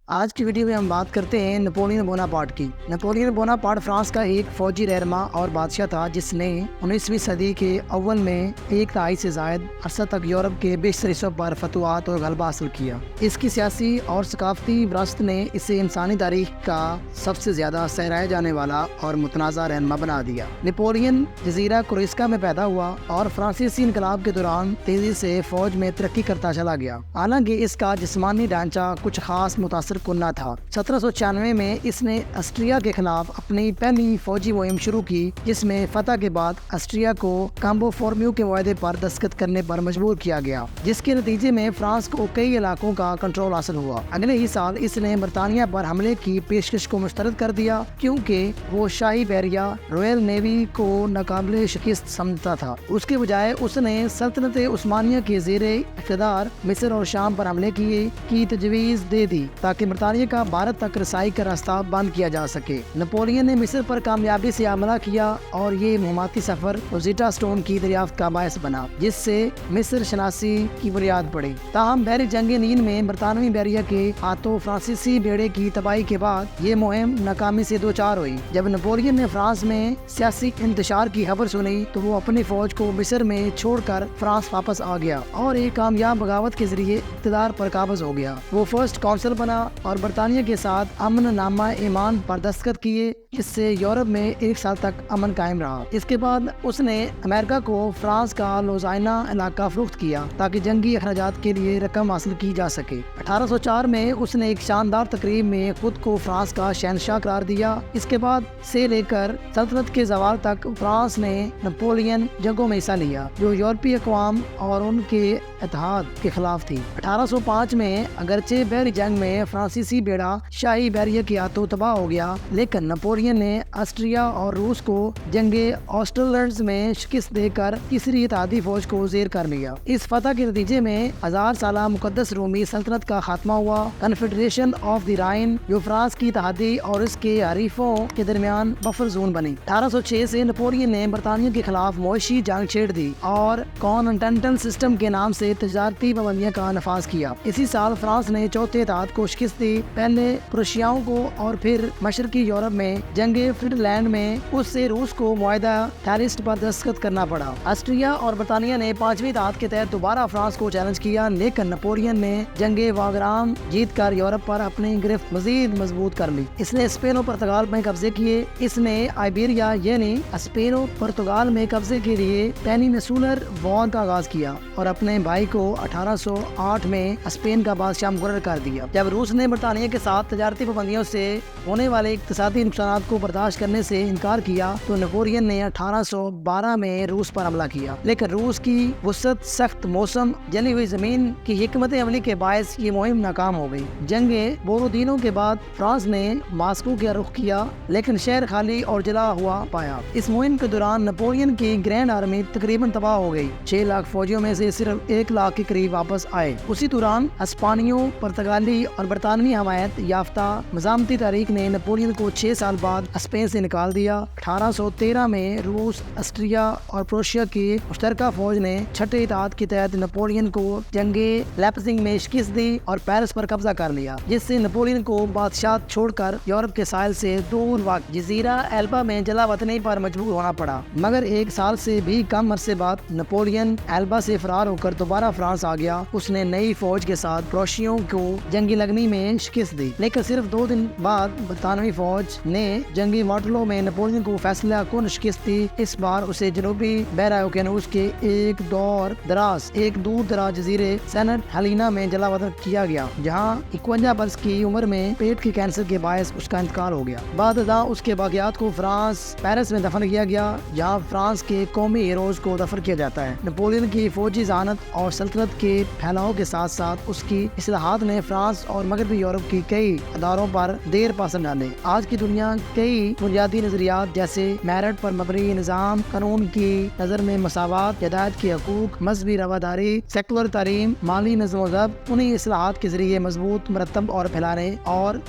آج کی ویڈیو میں ہم بات کرتے ہیں نپولین بوناپارٹ کی۔ نپولین بوناپارٹ فرانس کا ایک فوجی رہنما اور بادشاہ تھا جس نے 19ویں صدی کے اول میں ایک دہائی سے زائد عرصہ تک یورپ کے بیشتر حصوں پر فتوحات اور غلبہ حاصل کیا۔ اس کی سیاسی اور ثقافتی وراثت نے اسے انسانی تاریخ کا سب سے زیادہ سہرائے جانے والا اور متنازع رہنما بنا دیا۔ نپولین جزیرہ کوریسکا میں پیدا ہوا اور فرانسیسی انقلاب کے دوران تیزی سے فوج میں ترقی کرتا چلا گیا، حالانکہ اس کا جسمانی ڈھانچہ کچھ خاص متاثر کن نہ تھا۔ 1796 میں اس نے آسٹریا کے خلاف اپنی پہلی فوجی مہم شروع کی، جس میں فتح کے بعد آسٹریا کو کامبو فورمیو کے معاہدے پر دستخط کرنے پر مجبور کیا گیا، جس کے نتیجے میں فرانس کو کئی علاقوں کا کنٹرول حاصل ہوا۔ اگلے ہی سال اس نے برطانیہ پر حملے کی پیشکش کو مسترد کر دیا، کیونکہ وہ شاہی بحریہ رائل نیوی کو ناقابل شکست سمجھتا تھا۔ اس کے بجائے اس نے سلطنت عثمانیہ کے زیر اقتدار مصر اور شام پر حملے کی تجویز دے دی تاکہ برطانیہ کا بھارت تک رسائی کا راستہ بند کیا جا سکے۔ نپولین نے مصر پر کامیابی سے حملہ کیا اور یہ مہماتی سفر روزیٹا اسٹون کی دریافت کا باعث بنا، جس سے مصر شناسی کی بنیاد پڑی۔ تاہم بحری جنگ نیل میں برطانوی بحریہ کے ہاتھوں فرانسیسی بیڑے کی تباہی کے بعد یہ مہم ناکامی سے دوچار ہوئی۔ جب نپولین نے فرانس میں سیاسی انتشار کی خبر سنی تو وہ اپنی فوج کو مصر میں چھوڑ کر فرانس واپس آ گیا اور ایک کامیاب بغاوت کے ذریعے اقتدار پر قابض ہو گیا۔ وہ فرسٹ کونسل بنا اور برطانیہ کے ساتھ امن نامہ ایمان پر دستخط کیے، جس سے یورپ میں 1 سال تک امن قائم رہا۔ اس کے بعد اس نے امریکہ کو فرانس کا لوزائنہ علاقہ فروخت کیا تاکہ جنگی اخراجات کے لیے رقم حاصل کی جا سکے۔ 1804 میں اس نے ایک شاندار تقریب میں خود کو فرانس کا شہنشاہ قرار دیا۔ اس کے بعد سے لے کر سلطنت کے زوال تک فرانس نے نپولین جنگوں میں حصہ لیا جو یورپی اقوام اور ان کے اتحاد کے خلاف تھی۔ 1805 میں اگرچہ بحری جنگ میں فرانسیسی بیڑا شاہی بحریہ کے ہاتھوں تباہ ہو گیا، لیکن نپولین نے آسٹریا اور روس کو جنگ آسٹرلینڈز میں شکست دے کر تیسری اتحادی فوج کو زیر کر لیا۔ اس فتح کے نتیجے میں 1000 سالہ مقدس رومی سلطنت کا خاتمہ ہوا۔ کنفیڈریشن آف دی رائن، جو فرانس کی اتحادی اور اس کے حریفوں کے درمیان بفر زون بنی۔ 1806 سے نپولین نے برطانیہ کے خلاف معاشی جنگ چھیڑ دی اور کانٹیننٹل سسٹم کے نام سے تجارتی پابندیاں کا نفاذ کیا۔ اسی سال فرانس نے چوتھے اتحاد کو شکست دی، پہلے پروشیاؤں کو اور پھر مشرقی یورپ میں جنگ فن لینڈ میں اس سے روس کو معاہدہ تھیلسٹ پر دستخط کرنا پڑا۔ آسٹریا اور برطانیہ نے 5ویں اتحاد کے تحت دوبارہ فرانس کو چیلنج کیا، لیکن نپولین نے جنگ واگرام جیت کر یورپ پر اپنی گرفت مزید مضبوط کر لی۔ اس نے اسپین و پرتگال میں قبضے کیے۔ اس نے آئیبیریا یعنی اسپین و پرتگال میں قبضے کے لیے پینینسولر وار کا آغاز کیا اور اپنے بھائی کو 1808 میں اسپین کا بادشاہ مقرر کر دیا۔ جب روس نے برطانیہ کے ساتھ تجارتی پابندیوں سے ہونے والے اقتصادی نقصانات کو برداشت کرنے سے انکار کیا تو نپولین نے 1812 میں روس پر حملہ کیا، لیکن روس کی وسعت، سخت موسم، جلی ہوئی زمین کی حکمت عملی کے باعث یہ مہم ناکام ہو گئی۔ جنگ بورودینو کے بعد فرانس نے ماسکو کا رخ کیا، لیکن شہر خالی اور جلا ہوا پایا۔ اس مہم کے دوران نپولین کی گرینڈ آرمی تقریباً تباہ ہو گئی۔ 6 لاکھ فوجیوں میں سے صرف 1 لاکھ کے قریب واپس آئے۔ اسی دوران ہسپانیوں، پرتگالی اور برطانوی حمایت یافتہ مزاحمتی تحریک نے نپولین کو 6 سال بعد اسپین سے نکال دیا۔ 1813 میں روس، آسٹریا اور پروشیا کی مشترکہ فوج نے چھٹے اتحاد کے تحت نپولین کو جنگ لیپزگ میں شکست دی اور پیرس پر قبضہ کر لیا، جس سے نپولین کو بادشاہت چھوڑ کر یورپ کے ساحل سے دور واقع جزیرہ ایلبا میں جلا وطنی پر مجبور ہونا پڑا۔ مگر 1 سال سے بھی کم عرصے بعد نپولین ایلبا سے فرار ہو کر دوبارہ فرانس آ گیا۔ اس نے نئی فوج کے ساتھ پروشیوں کو جنگی لگنی میں شکست دی، لیکن صرف 2 دن بعد برطانوی فوج نے جنگی واٹرلو میں نپولین کو فیصلہ کن شکست دی۔ اس بار اسے جنوبی بحیرہ اوقیانوس کے ایک دور دراز جزیرے سینٹ ہیلینا میں جلا وطن کیا گیا، جہاں 51 برس کی عمر میں پیٹ کے کینسر کے باعث اس کا انتقال ہو گیا۔ بعد ازاں اس کے باقیات کو پیرس میں دفن کیا گیا، جہاں فرانس کے قومی ہیروز کو دفن کیا جاتا ہے۔ نپولین کی فوجی ذہانت اور سلطنت کے پھیلاؤ کے ساتھ ساتھ اس کی اصلاحات نے فرانس اور مغربی یورپ کی کئی اداروں پر دیر پا اثر ڈالے۔ آج کی دنیا کئی بنیادی نظریات جیسے میرٹ پر مبنی نظام، قانون کی نظر میں مساوات، جائیداد کے حقوق، مذہبی رواداری، سیکولر تعلیم، مالی نظم و ضبط انہیں اصلاحات کے ذریعے مضبوط، مرتب اور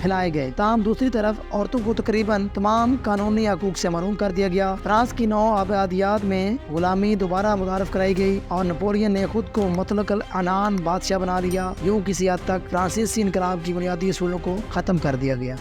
پھیلائے گئے۔ تاہم دوسری طرف عورتوں کو تقریباً تمام قانونی حقوق سے محروم کر دیا گیا۔ فرانس کی نو آبادیات میں غلامی دوبارہ متعارف کرائی گئی اور نپولین نے خود کو مطلق العنان بادشاہ بنا لیا۔ یوں کسی حد تک فرانسیسی انقلاب کی بنیادی اصولوں کو ختم کر دیا گیا۔